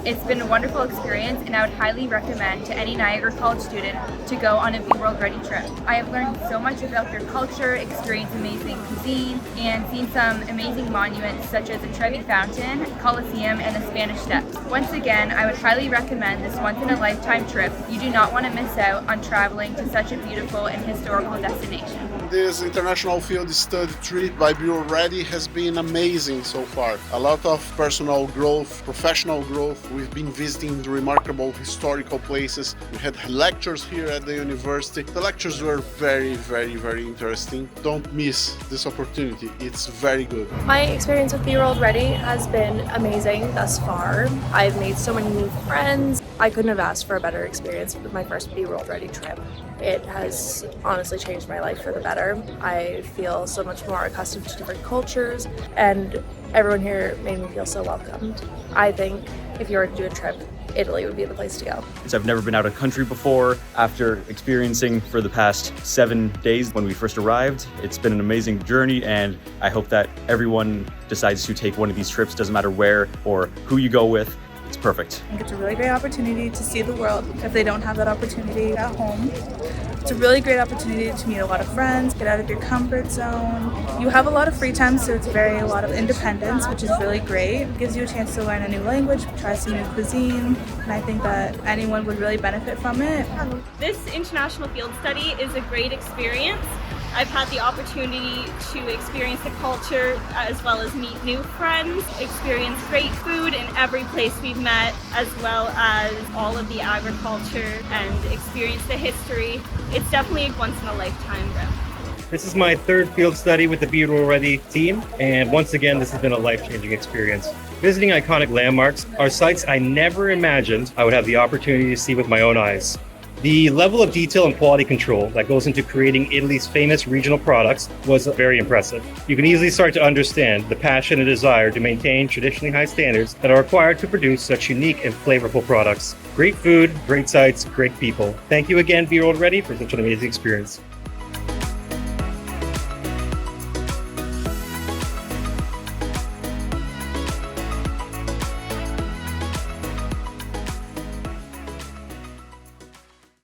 It's been a wonderful experience, and I would highly recommend to any Niagara College student to go on a Be World Ready trip. I have learned so much about their culture, experienced amazing cuisine, and seen some amazing monuments such as the Trevi Fountain, Colosseum, and the Spanish Steps. Once again, I would highly recommend this once-in-a-lifetime trip. You do not want to miss out on traveling to such a beautiful and historical destination. This international field study trip by Be World Ready has been amazing so far. A lot of personal growth, professional growth. We've been visiting the remarkable historical places. We had lectures here at the university. The lectures were very, very, very interesting. Don't miss this opportunity. It's very good. My experience with Be World Ready has been amazing thus far. I've made so many new friends. I couldn't have asked for a better experience with my first Be World Ready trip. It has honestly changed my life for the better. I feel so much more accustomed to different cultures, and everyone here made me feel so welcomed. I think if you were to do a trip, Italy would be the place to go. I've never been out of country before. After experiencing for the past 7 days when we first arrived, it's been an amazing journey, and I hope that everyone decides to take one of these trips, doesn't matter where or who you go with. It's perfect. I think it's a really great opportunity to see the world if they don't have that opportunity at home. It's a really great opportunity to meet a lot of friends, get out of your comfort zone. You have a lot of free time, so it's a lot of independence, which is really great. It gives you a chance to learn a new language, try some new cuisine, and I think that anyone would really benefit from it. This international field study is a great experience. I've had the opportunity to experience the culture as well as meet new friends, experience great food in every place we've met, as well as all of the agriculture and experience the history. It's definitely a once-in-a-lifetime trip. This is my third field study with the Be World Ready team, and once again, this has been a life-changing experience. Visiting iconic landmarks are sites I never imagined I would have the opportunity to see with my own eyes. The level of detail and quality control that goes into creating Italy's famous regional products was very impressive. You can easily start to understand the passion and desire to maintain traditionally high standards that are required to produce such unique and flavorful products. Great food, great sights, great people. Thank you again, Be World Ready, for such an amazing experience.